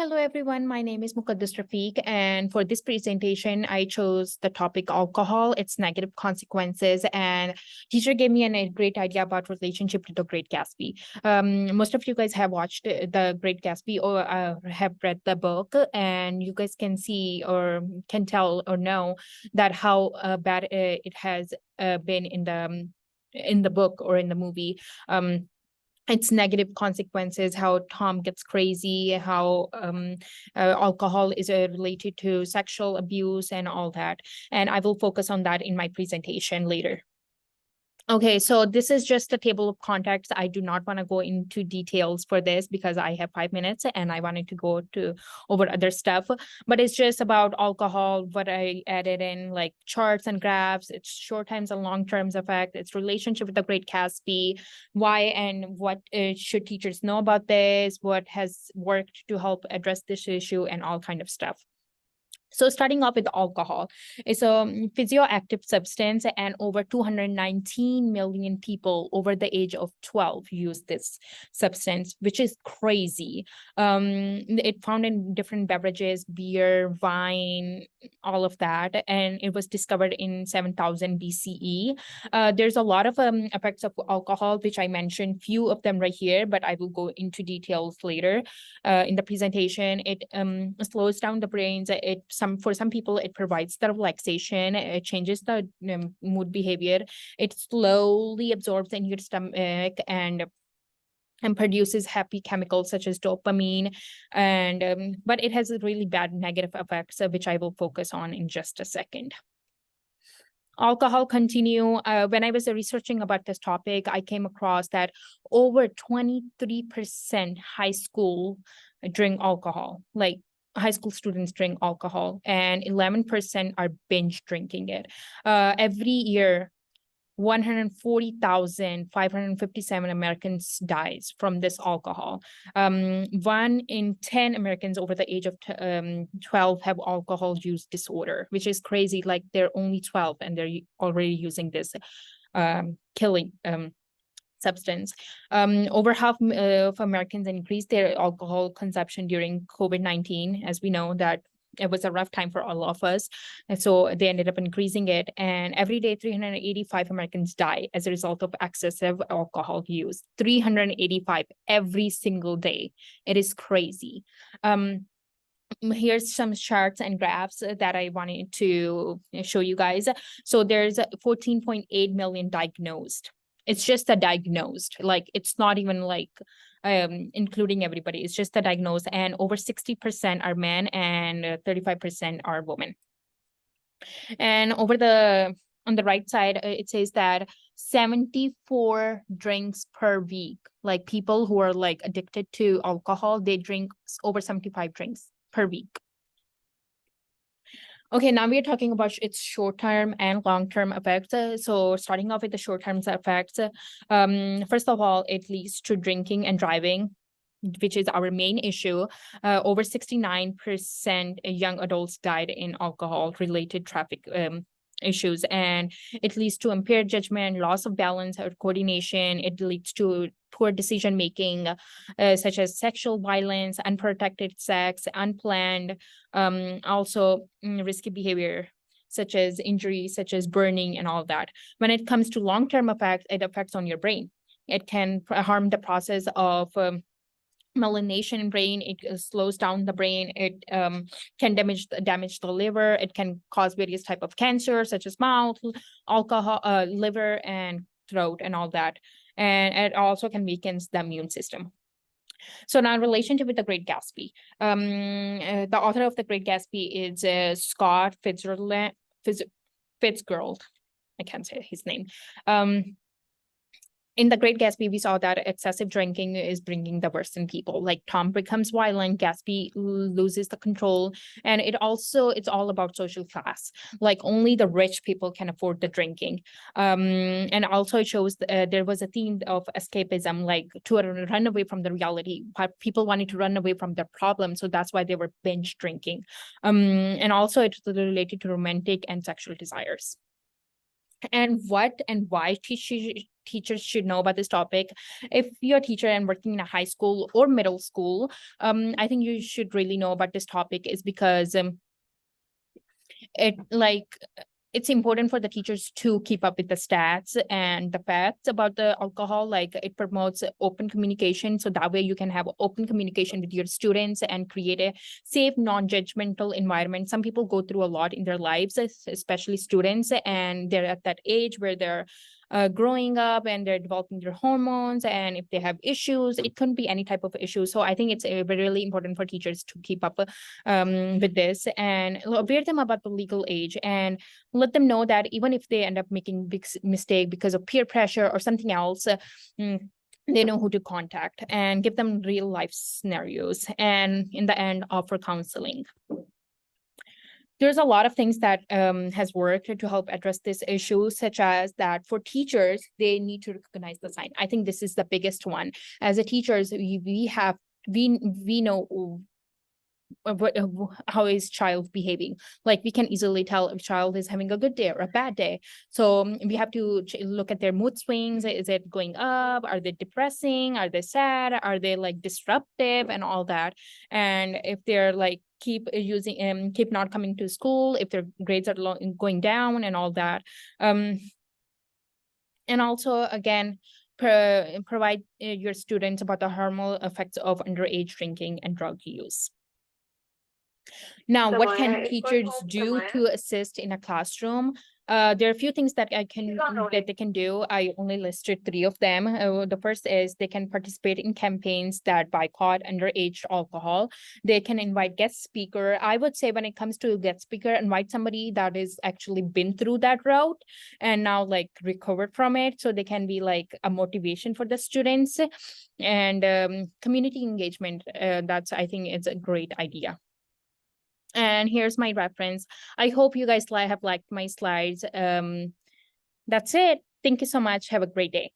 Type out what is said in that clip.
Hello, everyone. My name is Muqaddas Rafiq, and for this presentation, I chose the topic alcohol, its negative consequences, and teacher gave me a great idea about relationship to the Great Gatsby. Most of you guys have watched the Great Gatsby or have read the book, and you guys can see or can tell or know that how bad it has been in the book or in the movie. Its negative consequences, how Tom gets crazy, how alcohol is related to sexual abuse and all that. And I will focus on that in my presentation later. Okay, so this is just a table of contents. I do not want to go into details for this because I have 5 minutes and I wanted to go to over other stuff. But it's just about alcohol, what I added in like charts and graphs, its short terms and long terms effect, its relationship with the Great Gatsby, why and what should teachers know about this, what has worked to help address this issue, and all kind of stuff. So starting off with alcohol, it's a physioactive substance, and over 219 million people over the age of 12 use this substance, which is crazy. It found in different beverages, beer, wine, all of that, and it was discovered in 7000 BCE. There's a lot of effects of alcohol, which I mentioned, few of them right here, but I will go into details later in the presentation. It slows down the brains. For some people, it provides the relaxation. It changes the mood behavior. It slowly absorbs in your stomach and produces happy chemicals such as dopamine, and but it has really bad negative effects, which I will focus on in just a second. Alcohol continue. When I was researching about this topic, I came across that over 23% high school drink alcohol, like high school students drink alcohol, and 11% are binge drinking it. Every year, 140,557 Americans dies from this alcohol. 1 in 10 Americans over the age of 12 have alcohol use disorder, which is crazy. Like they're only 12 and they're already using this killing substance. Over half of Americans increased their alcohol consumption during COVID-19, as we know that it was a rough time for all of us. And so they ended up increasing it. And every day, 385 Americans die as a result of excessive alcohol use. 385 every single day. It is crazy. Here's some charts and graphs that I wanted to show you guys. So there's 14.8 million diagnosed. It's just a diagnosed, like it's not even like including everybody. It's just a diagnosed, and over 60% are men and 35% are women. And on the right side, it says that 74 drinks per week. Like people who are like addicted to alcohol, they drink over 75 drinks per week. Okay, now we are talking about its short-term and long-term effects. So starting off with the short-term effects, first of all, it leads to drinking and driving, which is our main issue. Over 69% young adults died in alcohol-related traffic issues, and it leads to impaired judgment, loss of balance or coordination. It leads to poor decision making, such as sexual violence, unprotected sex, unplanned, also risky behavior, such as injuries, such as burning and all that. When it comes to long-term effects, it affects on your brain. It can harm the process of melanation in brain. It slows down the brain. It can damage the liver. It can cause various type of cancer, such as mouth, alcohol, liver, and throat, and all that. And it also can weaken the immune system. So now, in relationship with the Great Gatsby, the author of the Great Gatsby is Scott Fitzgerald. I can't say his name. In the Great Gatsby, we saw that excessive drinking is bringing the worst in people. Like Tom becomes violent, Gatsby loses the control, and it's all about social class. Like only the rich people can afford the drinking. And also it shows there was a theme of escapism, like to run away from the reality. People wanted to run away from their problem, so that's why they were binge drinking. And also it's related to romantic and sexual desires. and what and why teachers should know about this topic. If you're a teacher and working in a high school or middle school, I think you should really know about this topic, is because it like it's important for the teachers to keep up with the stats and the facts about the alcohol. Like, it promotes open communication, so that way you can have open communication with your students and create a safe, non-judgmental environment. Some people go through a lot in their lives, especially students, and they're at that age where they're growing up and they're developing their hormones, and if they have issues, it couldn't be any type of issue. So I think it's really important for teachers to keep up with this and aware them about the legal age, and let them know that even if they end up making big mistake because of peer pressure or something else, they know who to contact, and give them real life scenarios, and in the end offer counseling. There's a lot of things that has worked to help address this issue, such as that for teachers, they need to recognize the sign. I think this is the biggest one. As a teachers, we know how is child behaving. Like, we can easily tell if child is having a good day or a bad day. So we have to look at their mood swings. Is it going up? Are they depressing? Are they sad? Are they like disruptive and all that? And if they're like keep not coming to school, if their grades are going down and all that. And also, again, provide your students about the harmful effects of underage drinking and drug use. Now, what can teachers do to assist in a classroom? There are a few things that they can do. I only listed 3 of them. The first is they can participate in campaigns that boycott underage alcohol. They can invite guest speaker. I would say, when it comes to guest speaker, invite somebody that is actually been through that route and now like recovered from it, so they can be like a motivation for the students. And community engagement, that's, I think, it's a great idea. And here's my reference. I hope you guys have liked my slides. That's it. Thank you so much. Have a great day.